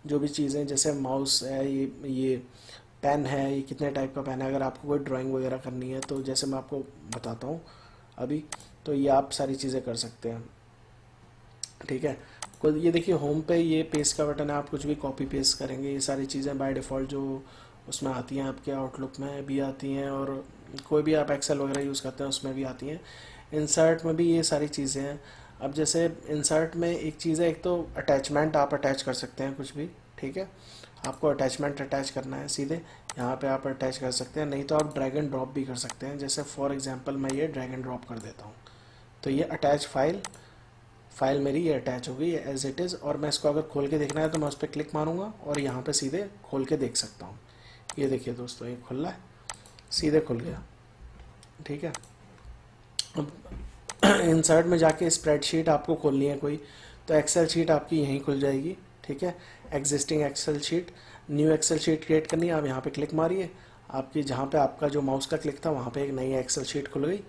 जो भी चीज़ें जैसे माउस है, ये पेन है, ये कितने टाइप का पेन है, अगर आपको कोई ड्राइंग वगैरह करनी है तो जैसे मैं आपको बताता हूँ अभी, तो ये आप सारी चीज़ें कर सकते हैं। ठीक है, को ये देखिए होम पे ये पेस्ट का बटन है, आप कुछ भी कॉपी पेस्ट करेंगे, ये सारी चीज़ें बाय डिफ़ॉल्ट जो उसमें आती हैं, आपके आउटलुक में भी आती हैं, और कोई भी आप एक्सेल वगैरह यूज़ करते हैं उसमें भी आती हैं। इंसर्ट में भी ये सारी चीज़ें हैं। अब जैसे इंसर्ट में एक चीज़ है, एक तो अटैचमेंट आप अटैच कर सकते हैं कुछ भी। ठीक है, आपको अटैचमेंट अटैच करना है सीधे यहाँ पे आप अटैच कर सकते हैं, नहीं तो आप ड्रैग एंड ड्रॉप भी कर सकते हैं। जैसे फॉर एग्जांपल मैं ये ड्रैग एंड ड्रॉप कर देता हूँ, तो ये अटैच फाइल मेरी ये अटैच हो गई एज इट इज़, और मैं इसको अगर खोल के देखना है तो मैं उस पर क्लिक मारूंगा और यहाँ पे सीधे खोल के देख सकता हूँ। ये देखिए दोस्तों, ये खुल रहा है, सीधे खुल गया। ठीक है, अब इंसर्ट में जाके स्प्रेडशीट आपको खोलनी है कोई, तो एक्सेल शीट आपकी यहीं खुल जाएगी। ठीक है, existing Excel sheet, new Excel sheet create करनी है, आप यहाँ पे क्लिक मारिए, आपकी जहाँ पे आपका जो माउस का क्लिक था वहाँ पे एक नई एक्सेल शीट खुल गई,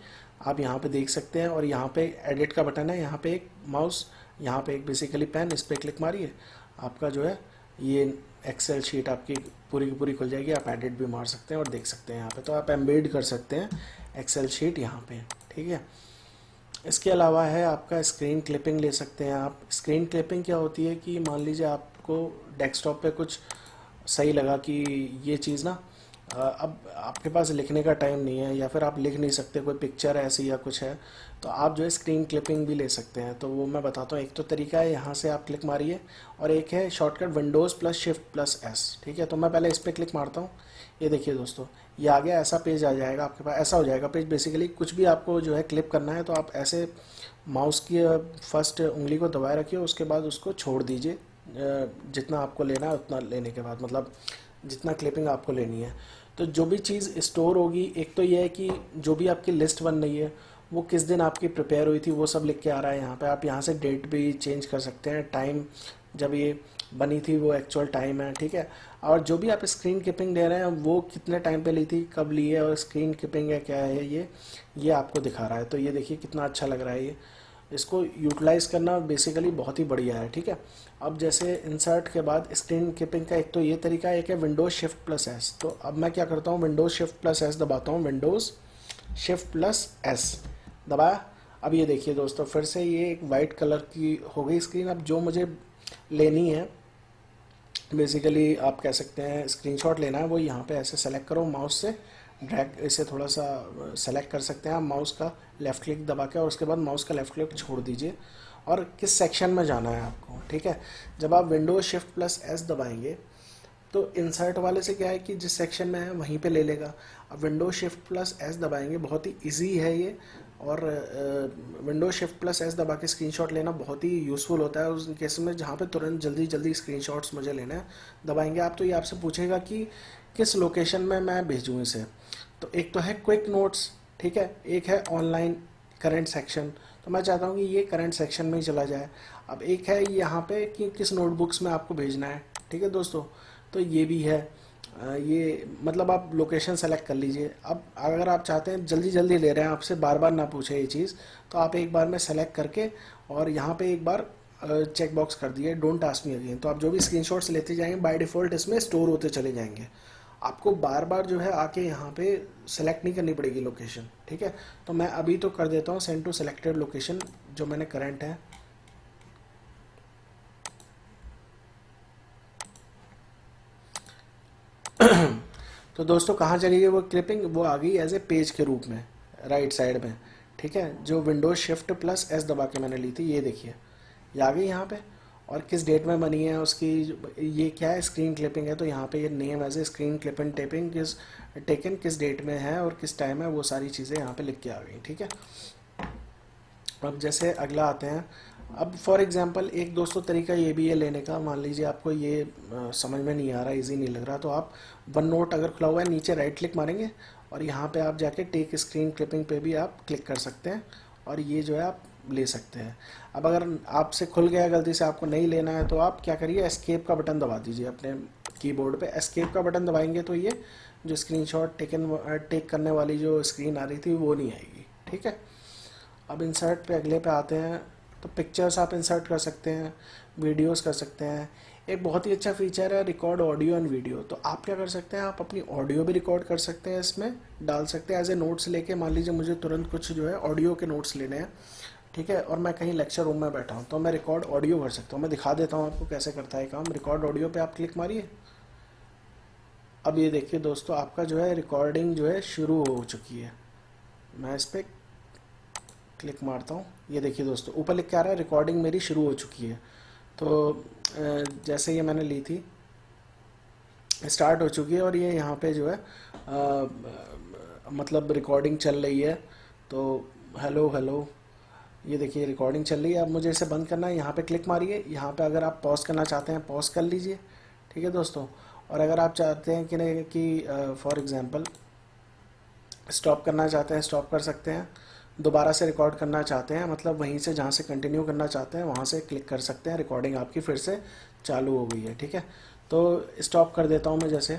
आप यहाँ पे देख सकते हैं। और यहाँ पे एडिट का बटन है, यहाँ पे एक माउस, यहाँ पे एक बेसिकली पेन, इस पर क्लिक मारिए, आपका जो है ये एक्सेल शीट आपकी पूरी की पूरी खुल जाएगी। आप एडिट भी मार सकते हैं और देख सकते हैं यहाँ पे, तो आप एम्बेड कर सकते हैं एक्सेल शीट यहाँ पे। ठीक है, इसके अलावा है आपका स्क्रीन क्लिपिंग ले सकते हैं आप। स्क्रीन क्लिपिंग क्या होती है कि मान लीजिए आपको डेस्कटॉप पे कुछ सही लगा कि ये चीज़ ना अब आपके पास लिखने का टाइम नहीं है, या फिर आप लिख नहीं सकते, कोई पिक्चर है ऐसी या कुछ है, तो आप जो है स्क्रीन क्लिपिंग भी ले सकते हैं। तो वो मैं बताता हूँ, एक तो तरीका है यहाँ से आप क्लिक मारिए, और एक है shortcut Windows plus shift plus S. ठीक है, तो मैं पहले इस पर क्लिक मारता हूँ, ये देखिए दोस्तों ये आ गया, ऐसा पेज आ जाएगा आपके पास, ऐसा हो जाएगा पेज। बेसिकली कुछ भी आपको जो है क्लिप करना है तो आप ऐसे माउस की फर्स्ट उंगली को दबाए रखिए, उसके बाद उसको छोड़ दीजिए, जितना आपको लेना है उतना लेने के बाद, मतलब जितना क्लिपिंग आपको लेनी है। तो जो भी चीज़ स्टोर होगी, एक तो ये है कि जो भी आपकी लिस्ट बन रही है वो किस दिन आपकी प्रिपेयर हुई थी वो सब लिख के आ रहा है यहाँ पे। आप यहाँ से डेट भी चेंज कर सकते हैं, टाइम जब ये बनी थी वो एक्चुअल टाइम है। ठीक है, और जो भी आप स्क्रीन कीपिंग दे रहे हैं वो कितने टाइम पे ली थी, कब ली है, और स्क्रीन कीपिंग है क्या है, ये आपको दिखा रहा है। तो ये देखिए कितना अच्छा लग रहा है, ये इसको यूटिलाइज़ करना बेसिकली बहुत ही बढ़िया है। ठीक है, अब जैसे इंसर्ट के बाद स्क्रीन कीपिंग का एक तो ये तरीका है, एक है विंडोज़ शिफ्ट प्लस एस। तो अब मैं क्या करता हूँ, विंडोज़ शिफ्ट प्लस एस दबाता हूँ, विंडोज़ शिफ्ट प्लस एस दबाया। अब ये देखिए दोस्तों, फिर से ये एक वाइट कलर की हो गई स्क्रीन। अब जो मुझे लेनी है, बेसिकली आप कह सकते हैं स्क्रीनशॉट लेना है, वो यहाँ पे ऐसे सेलेक्ट करो माउस से, ड्रैग इसे थोड़ा सा सेलेक्ट कर सकते हैं आप माउस का लेफ़्ट क्लिक दबा के, और उसके बाद माउस का लेफ़्ट क्लिक छोड़ दीजिए, और किस सेक्शन में जाना है आपको। ठीक है, जब आप विंडोज शिफ्ट प्लस एस दबाएंगे तो इंसर्ट वाले से क्या है कि जिस सेक्शन में है वहीं पे ले लेगा। अब विंडोज शिफ्ट प्लस एस दबाएंगे, बहुत ही इजी है ये, और विंडोज शिफ्ट प्लस एस दबा के स्क्रीनशॉट लेना बहुत ही यूज़फुल होता है उस केस में जहाँ पे तुरंत जल्दी जल्दी स्क्रीनशॉट्स मुझे लेने हैं। दबाएंगे आप तो ये आपसे पूछेगा कि किस लोकेशन में मैं भेजूँ इसे। तो एक तो है क्विक नोट्स, ठीक है, एक है ऑनलाइन करंट सेक्शन, तो मैं चाहता हूँ कि ये करंट सेक्शन में ही चला जाए। अब एक है यहाँ पे कि किस नोटबुक्स में आपको भेजना है। ठीक है दोस्तों, तो ये भी है, ये मतलब आप लोकेशन सेलेक्ट कर लीजिए। अब अगर आप चाहते हैं जल्दी जल्दी ले रहे हैं, आपसे बार बार ना पूछे ये चीज़, तो आप एक बार में सेलेक्ट करके और यहाँ पे एक बार चेक बॉक्स कर दिए डोंट आस्क मी अगेन। तो आप जो भी स्क्रीनशॉट्स लेते जाएंगे बाय डिफ़ॉल्ट इसमें स्टोर होते चले जाएंगे, आपको बार बार जो है आके यहाँ पे सेलेक्ट नहीं करनी पड़ेगी लोकेशन। ठीक है, तो मैं अभी तो कर देता हूँ सेंड टू सेलेक्टेड लोकेशन जो मैंने करंट है। तो दोस्तों कहाँ चली गई वो क्लिपिंग, वो आ गई एज ए पेज के रूप में राइट साइड में। ठीक है, जो विंडोज शिफ्ट प्लस एस दबा के मैंने ली थी, ये देखिए ये आ गई यहाँ पे, और किस डेट में बनी है उसकी, ये क्या है स्क्रीन क्लिपिंग है, तो यहाँ पे ये name as a screen clipping tapping किस टेकन किस डेट में है और किस टाइम है, वो सारी चीज़ें यहाँ पे लिख के आ गई। ठीक है, अब जैसे अगला आते हैं। अब फॉर एग्जांपल एक दोस्तों तरीका ये भी है लेने का, मान लीजिए आपको ये समझ में नहीं आ रहा, इजी नहीं लग रहा, तो आप वन नोट अगर खुला हुआ है नीचे राइट क्लिक मारेंगे और यहाँ पे आप जाके टेक स्क्रीन क्लिपिंग पे भी आप क्लिक कर सकते हैं और ये जो है आप ले सकते हैं। अब अगर आपसे खुल गया गलती से, आपको नहीं लेना है, तो आप क्या करिए एस्केप का बटन दबा दीजिए अपने कीबोर्ड पे। एस्केप का बटन दबाएंगे तो ये जो स्क्रीनशॉट टेक करने वाली जो स्क्रीन आ रही थी वो नहीं आएगी। ठीक है, अब इंसर्ट पे अगले पे आते हैं। तो पिक्चर्स आप इंसर्ट कर सकते हैं, वीडियोस कर सकते हैं, एक बहुत ही अच्छा फीचर है रिकॉर्ड ऑडियो एंड वीडियो। तो आप क्या कर सकते हैं, आप अपनी ऑडियो भी रिकॉर्ड कर सकते हैं, इसमें डाल सकते हैं एज ए नोट्स लेके। मान लीजिए मुझे तुरंत कुछ जो है ऑडियो के नोट्स लेने हैं, ठीक है, और मैं कहीं लेक्चर रूम में बैठा हूँ, तो मैं रिकॉर्ड ऑडियो कर सकता हूँ। मैं दिखा देता हूँ आपको कैसे करता है काम। रिकॉर्ड ऑडियो पे आप क्लिक मारिए। अब ये देखिए दोस्तों, आपका जो है रिकॉर्डिंग जो है शुरू हो चुकी है। मैं इस पर क्लिक मारता हूँ, ये देखिए दोस्तों ऊपर लिख के आ रहा है रिकॉर्डिंग मेरी शुरू हो चुकी है। तो जैसे ये मैंने ली थी, स्टार्ट हो चुकी है, और ये यहाँ पे जो है मतलब रिकॉर्डिंग चल रही है। तो हेलो हेलो, ये देखिए रिकॉर्डिंग चल रही है। अब मुझे इसे बंद करना है, यहाँ पे क्लिक मारिए। यहाँ पे अगर आप पॉज करना चाहते हैं पॉज कर लीजिए, ठीक है दोस्तों। और अगर आप चाहते हैं कि नहीं कि फॉर एग्जांपल स्टॉप करना चाहते हैं, स्टॉप कर सकते हैं। दोबारा से रिकॉर्ड करना चाहते हैं, मतलब वहीं से जहाँ से कंटिन्यू करना चाहते हैं वहाँ से क्लिक कर सकते हैं। रिकॉर्डिंग आपकी फिर से चालू हो गई है, ठीक है। तो स्टॉप कर देता हूँ मैं जैसे।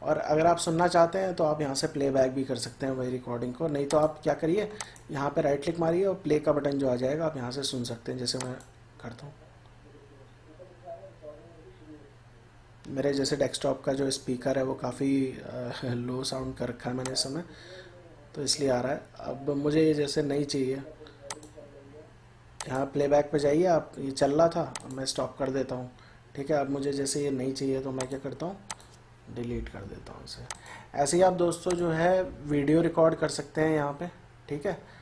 और अगर आप सुनना चाहते हैं तो आप यहाँ से प्लेबैक भी कर सकते हैं वही रिकॉर्डिंग को। नहीं तो आप क्या करिए, यहाँ पे राइट क्लिक मारिए और प्ले का बटन जो आ जाएगा आप यहाँ से सुन सकते हैं, जैसे मैं करता हूँ। मेरे जैसे डेस्कटॉप का जो स्पीकर है वो काफ़ी लो साउंड कर रखा है मैंने इस समय, तो इसलिए आ रहा है। अब मुझे ये जैसे नहीं चाहिए, यहाँ प्लेबैक पे जाइए आप। ये चल रहा था, अब मैं स्टॉप कर देता हूँ, ठीक है। अब मुझे जैसे ये नहीं चाहिए तो मैं क्या करता हूँ, डिलीट कर देता हूँ इसे। ऐसे ही आप दोस्तों जो है वीडियो रिकॉर्ड कर सकते हैं यहाँ पे, ठीक है।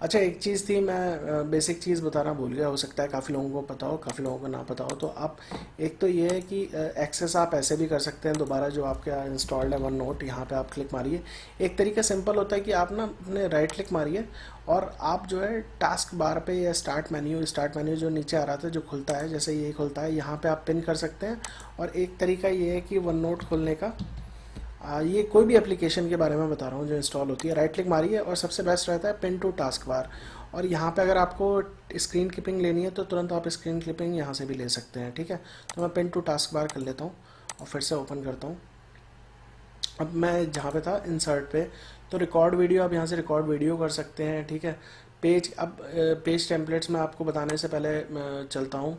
अच्छा एक चीज़ थी, मैं बेसिक चीज़ बताना भूल गया, हो सकता है काफ़ी लोगों को पता हो काफ़ी लोगों को ना पता हो। तो आप एक तो ये है कि एक्सेस आप ऐसे भी कर सकते हैं दोबारा, जो आपका इंस्टॉल्ड है वन नोट, यहाँ पे आप क्लिक मारिए। एक तरीका सिंपल होता है कि आप ना अपने राइट क्लिक मारिए और आप जो है टास्क बार पे या स्टार्ट मेन्यू जो नीचे आ रहा था जो खुलता है, जैसे ये खुलता है, यहाँ पे आप पिन कर सकते हैं। और एक तरीका ये है कि वन नोट खोलने का, ये कोई भी एप्लीकेशन के बारे में बता रहा हूँ जो इंस्टॉल होती है, राइट क्लिक मारिए और सबसे बेस्ट रहता है पिन टू टास्क बार। और यहाँ पे अगर आपको स्क्रीन क्लिपिंग लेनी है तो तुरंत आप स्क्रीन क्लिपिंग यहाँ से भी ले सकते हैं, ठीक है। तो मैं पिन टू टास्क बार कर लेता हूँ और फिर से ओपन करता हूँ। अब मैं जहाँ पे था इंसर्ट पे, तो रिकॉर्ड वीडियो, आप यहाँ से रिकॉर्ड वीडियो कर सकते हैं, ठीक है। पेज, अब पेज टेम्पलेट्स में आपको बताने से पहले मैं चलता हूँ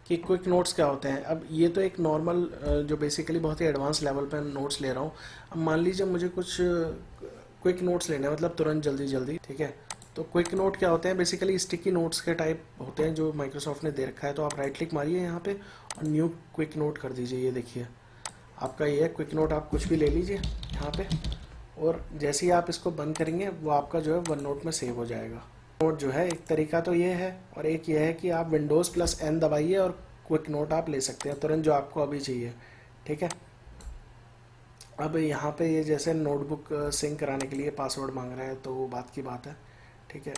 कि क्विक नोट्स क्या होते हैं। अब ये तो एक नॉर्मल जो बेसिकली बहुत ही एडवांस लेवल पे नोट्स ले रहा हूँ। अब मान लीजिए मुझे कुछ क्विक नोट्स लेने हैं, मतलब तुरंत जल्दी जल्दी, ठीक है। तो क्विक नोट क्या होते हैं, बेसिकली स्टिकी नोट्स के टाइप होते हैं जो माइक्रोसॉफ्ट ने दे रखा है। तो आप राइट क्लिक मारिए यहाँ पे और न्यू क्विक नोट कर दीजिए। ये देखिए आपका ये है क्विक नोट, आप कुछ भी ले लीजिए यहाँ पे, और जैसे ही आप इसको बंद करेंगे वो आपका जो है वन नोट में सेव हो जाएगा। नोट जो है एक तरीका तो ये है, और एक ये है कि आप विंडोज़ प्लस एन दबाइए और क्विक नोट आप ले सकते हैं तुरंत जो आपको अभी चाहिए, ठीक है। अब यहाँ पे ये जैसे नोटबुक सिंक कराने के लिए पासवर्ड मांग रहा है तो वो बात की बात है, ठीक है।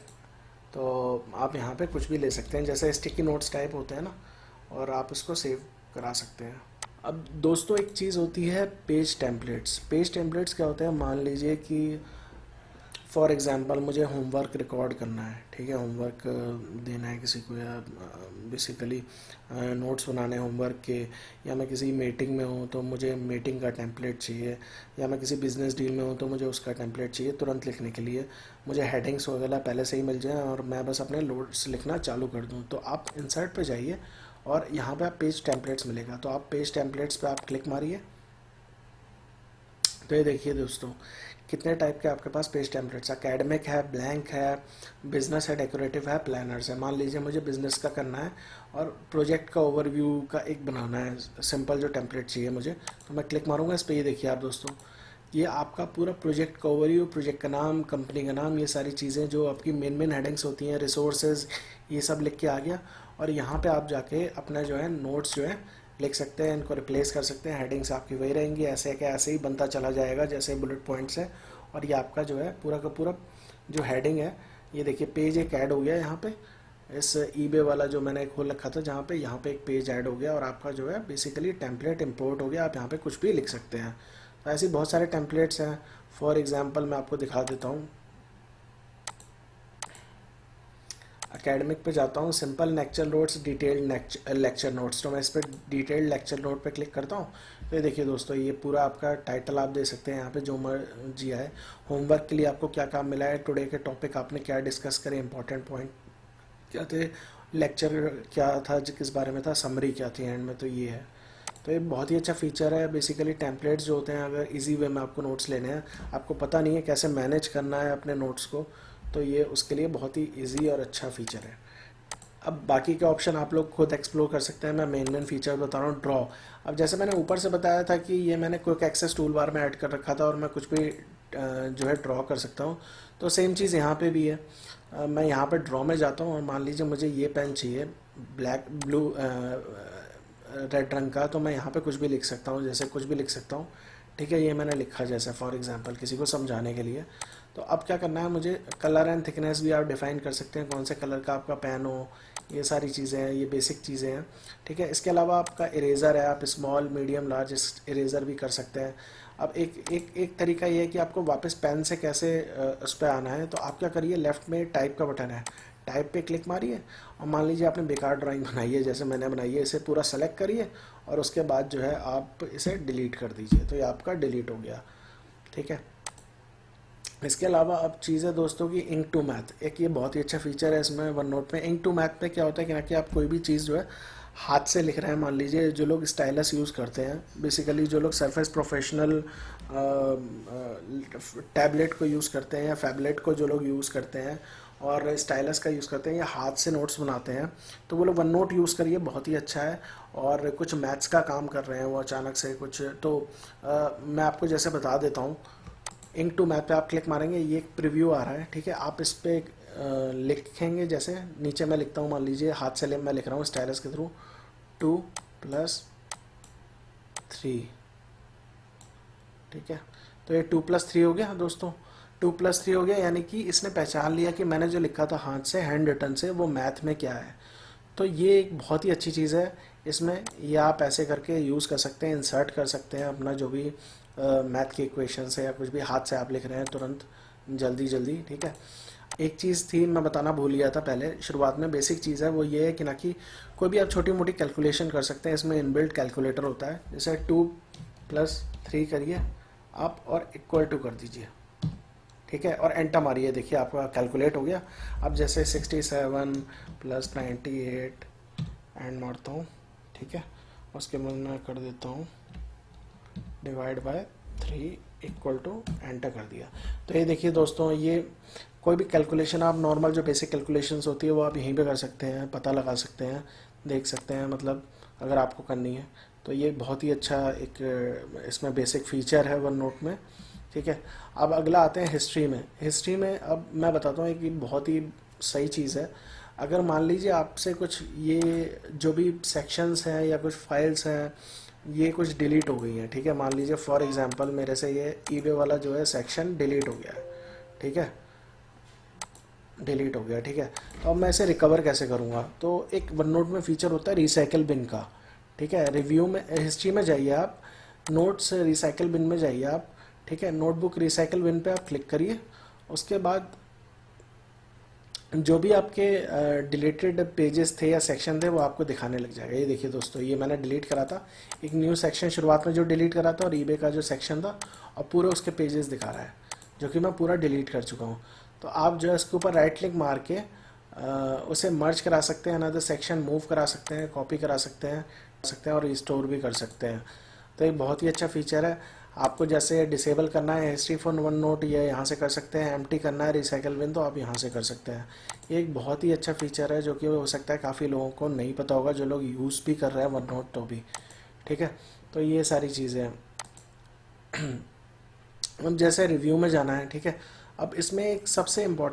तो आप यहाँ पे कुछ भी ले सकते हैं, जैसे स्टिकी नोट्स टाइप होते हैं ना, और आप इसको सेव करा सकते हैं। अब दोस्तों एक चीज़ होती है पेज टेम्पलेट्स। पेज टेम्पलेट्स क्या होते हैं, मान लीजिए कि फॉर एग्ज़ाम्पल मुझे होमवर्क रिकॉर्ड करना है, ठीक है। होमवर्क देना है किसी को, या बेसिकली नोट्स बनाने हैं होमवर्क के, या मैं किसी मीटिंग में हूँ तो मुझे मीटिंग का टेम्पलेट चाहिए, या मैं किसी बिजनेस डील में हूँ तो मुझे उसका टेम्पलेट चाहिए तुरंत लिखने के लिए। मुझे हेडिंग्स वगैरह पहले से ही मिल जाए और मैं बस अपने नोट्स लिखना चालू कर दूँ। तो आप इंसर्ट पे जाइए और यहाँ पे आप पेज टेम्पलेट्स मिलेगा, तो आप पेज टेम्पलेट्स पे आप क्लिक मारिए। तो ये देखिए दोस्तों कितने टाइप के आपके पास पेज टेम्पलेट्स, एकेडमिक है, ब्लैंक है, बिजनेस है, डेकोरेटिव है, प्लानर्स है। मान लीजिए मुझे बिजनेस का करना है और प्रोजेक्ट का ओवरव्यू का एक बनाना है, सिंपल जो टेम्पलेट चाहिए मुझे, तो मैं क्लिक मारूंगा इस पर। ये देखिए आप दोस्तों, ये आपका पूरा प्रोजेक्ट का ओवरव्यू, प्रोजेक्ट का नाम, कंपनी का नाम, ये सारी चीज़ें जो आपकी मेन हेडिंग्स होती हैं, रिसोर्सेज, ये सब लिख के आ गया। और यहाँ पे आप जाके अपना जो है नोट्स जो है लिख सकते हैं, इनको रिप्लेस कर सकते हैं। हेडिंग्स आपकी वही रहेंगी, ऐसे क्या ऐसे ही बनता चला जाएगा जैसे बुलेट पॉइंट्स है। और ये आपका जो है पूरा का पूरा जो हेडिंग है, ये देखिए पेज एक ऐड हो गया यहाँ पे, इस ईबे वाला जो मैंने खोल रखा था जहाँ पे, यहाँ पे एक पेज ऐड हो गया और आपका जो है बेसिकली टेम्पलेट इंपोर्ट हो गया। आप यहाँ पे कुछ भी लिख सकते हैं। तो ऐसे बहुत सारे टेम्पलेट्स हैं। फॉर एग्जांपल मैं आपको दिखा देता हूँ, एकेडमिक पे जाता हूँ, simple lecture notes, detailed lecture notes. तो मैं इस पर डिटेल्ड लेक्चर नोट पे क्लिक करता हूँ। तो ये देखिए दोस्तों, ये पूरा आपका टाइटल आप दे सकते हैं यहाँ पे जो मर्जी है। होमवर्क के लिए आपको क्या काम मिला है, टुडे के टॉपिक आपने क्या डिस्कस करे, इंपॉर्टेंट पॉइंट, क्या थे, लेक्चर क्या था, किस बारे में था, समरी क्या थी एंड में, तो ये है। तो ये बहुत ही अच्छा फीचर है। बेसिकली टेम्पलेट्स जो होते हैं, अगर इजी वे में आपको नोट्स लेने हैं, आपको पता नहीं है कैसे मैनेज करना है अपने नोट्स को, तो ये उसके लिए बहुत ही इजी और अच्छा फीचर है। अब बाकी के ऑप्शन आप लोग खुद एक्सप्लोर कर सकते हैं, मैं मेन फीचर बता रहा हूँ। ड्रॉ, अब जैसे मैंने ऊपर से बताया था कि ये मैंने क्विक एक्सेस टूल बार में ऐड कर रखा था और मैं कुछ भी जो है ड्रॉ कर सकता हूँ, तो सेम चीज़ यहाँ पे भी है। मैं यहाँ पे ड्रॉ में जाता हूँ और मान लीजिए मुझे ये पेन चाहिए, ब्लैक ब्लू रेड रंग का, तो मैं यहाँ पे कुछ भी लिख सकता हूँ, जैसे कुछ भी लिख सकता हूँ। ठीक है, ये मैंने लिखा जैसे फॉर एग्जांपल किसी को समझाने के लिए। तो अब क्या करना है मुझे, कलर एंड थिकनेस भी आप डिफाइन कर सकते हैं, कौन से कलर का आपका पेन हो, ये सारी चीज़ें हैं, ये बेसिक चीज़ें हैं। ठीक है, इसके अलावा आपका इरेज़र है, आप स्मॉल मीडियम लार्ज इरेज़र भी कर सकते हैं। अब एक तरीका ये है कि आपको वापस पेन से कैसे उस पर आना है, तो आप क्या करिए, लेफ्ट में टाइप का बटन है, टाइप पे क्लिक मारिए और मान लीजिए आपने बेकार ड्राइंग बनाई है जैसे मैंने बनाई है, इसे पूरा सेलेक्ट करिए और उसके बाद जो है आप इसे डिलीट कर दीजिए, तो ये आपका डिलीट हो गया। ठीक है, इसके अलावा अब चीज़ है दोस्तों की इंक टू मैथ, एक ये बहुत ही अच्छा फीचर है इसमें वन नोट में। इंक टू मैथ में क्या होता है कि ना कि आप कोई भी चीज़ जो है हाथ से लिख रहे हैं, मान लीजिए जो लोग स्टाइलस यूज़ करते हैं, बेसिकली जो लोग सरफेस प्रोफेशनल टैबलेट को यूज़ करते हैं या फैबलेट को जो लोग यूज़ करते हैं और स्टाइलस का यूज़ करते हैं या हाथ से नोट्स बनाते हैं, तो वो लोग वन नोट यूज़ करिए, बहुत ही अच्छा है। और कुछ मैथ्स का काम कर रहे हैं वो अचानक से कुछ, तो मैं आपको जैसे बता देता हूँ। इंक टू मैथ पे आप क्लिक मारेंगे, ये एक प्रीव्यू आ रहा है। ठीक है, आप इस पर लिखेंगे, जैसे नीचे मैं लिखता हूँ, मान लीजिए हाथ से मैं लिख रहा हूँ स्टाइलस के थ्रू 2+3। ठीक है, तो ये 2+3 हो गया दोस्तों, 2+3 हो गया, यानी कि इसने पहचान लिया कि मैंने जो लिखा था हाथ से, हैंड रिटन से, वो मैथ में क्या है। तो ये एक बहुत ही अच्छी चीज़ है इसमें, ये आप ऐसे करके यूज़ कर सकते हैं, इंसर्ट कर सकते हैं अपना जो भी मैथ की इक्वेशंस है या कुछ भी हाथ से आप लिख रहे हैं तुरंत जल्दी जल्दी। ठीक है, एक चीज़ थी मैं बताना भूल गया था पहले शुरुआत में, बेसिक चीज़ है वो ये है कि ना कि कोई भी आप छोटी मोटी कैलकुलेशन कर सकते हैं, इसमें इनबिल्ट कैलकुलेटर होता है। जैसे 2+3 करिए आप और इक्वल टू कर दीजिए। ठीक है, और एंटर मारिए, देखिए आपका कैलकुलेट हो गया। अब जैसे 67+98 एंड मारता हूँ। ठीक है, उसके बाद मैं कर देता हूँ divide by 3 equal to enter कर दिया। तो ये देखिए दोस्तों, ये कोई भी कैलकुलेशन आप नॉर्मल जो बेसिक कैलकुलेशंस होती है वो आप यहीं पे कर सकते हैं, पता लगा सकते हैं, देख सकते हैं, मतलब अगर आपको करनी है तो ये बहुत ही अच्छा एक इसमें बेसिक फीचर है वन नोट में। ठीक है, अब अगला आते हैं हिस्ट्री में। हिस्ट्री में अब मैं बताता हूँ कि बहुत ही सही चीज़ है। अगर मान लीजिए आपसे कुछ ये जो भी सेक्शंस हैं या कुछ फाइल्स हैं ये कुछ डिलीट हो गई हैं, ठीक है, मान लीजिए फॉर एग्जांपल मेरे से ये ईबे वाला जो है सेक्शन डिलीट हो गया है। ठीक है, डिलीट हो गया। ठीक है, तो अब मैं इसे रिकवर कैसे करूँगा, तो एक वन नोट में फीचर होता है रिसाइकिल बिन का। ठीक है, रिव्यू में हिस्ट्री में जाइए आप, नोट्स रिसाइकिल बिन में जाइए आप। ठीक है, नोटबुक रिसाइकिल बिन पे आप क्लिक करिए, उसके बाद जो भी आपके डिलीटेड पेजेस थे या सेक्शन थे वो आपको दिखाने लग जाएगा। ये देखिए दोस्तों, ये मैंने डिलीट करा था, एक न्यू सेक्शन शुरुआत में जो डिलीट करा था और ईबे का जो सेक्शन था, और पूरे उसके पेजेस दिखा रहा है जो कि मैं पूरा डिलीट कर चुका हूँ। तो आप जो है इसके ऊपर राइट क्लिक मार के उसे मर्ज करा सकते हैं, अनदर सेक्शन मूव करा सकते हैं, कॉपी करा सकते हैं और रिस्टोर भी कर सकते हैं। तो ये बहुत ही अच्छा फीचर है। आपको जैसे डिसेबल करना है हिस्ट्री फॉर वन नोट, ये यहाँ से कर सकते हैं, एम्प्टी करना है रिसाइकिल बिन तो आप यहाँ से कर सकते हैं। ये एक बहुत ही अच्छा फीचर है जो कि हो सकता है काफ़ी लोगों को नहीं पता होगा, जो लोग यूज़ भी कर रहे हैं वन नोट तो भी। ठीक है, तो ये सारी चीज़ें हैं। अब जैसे रिव्यू में जाना है, ठीक है, अब इसमें एक सबसे इम्पोर्टेंट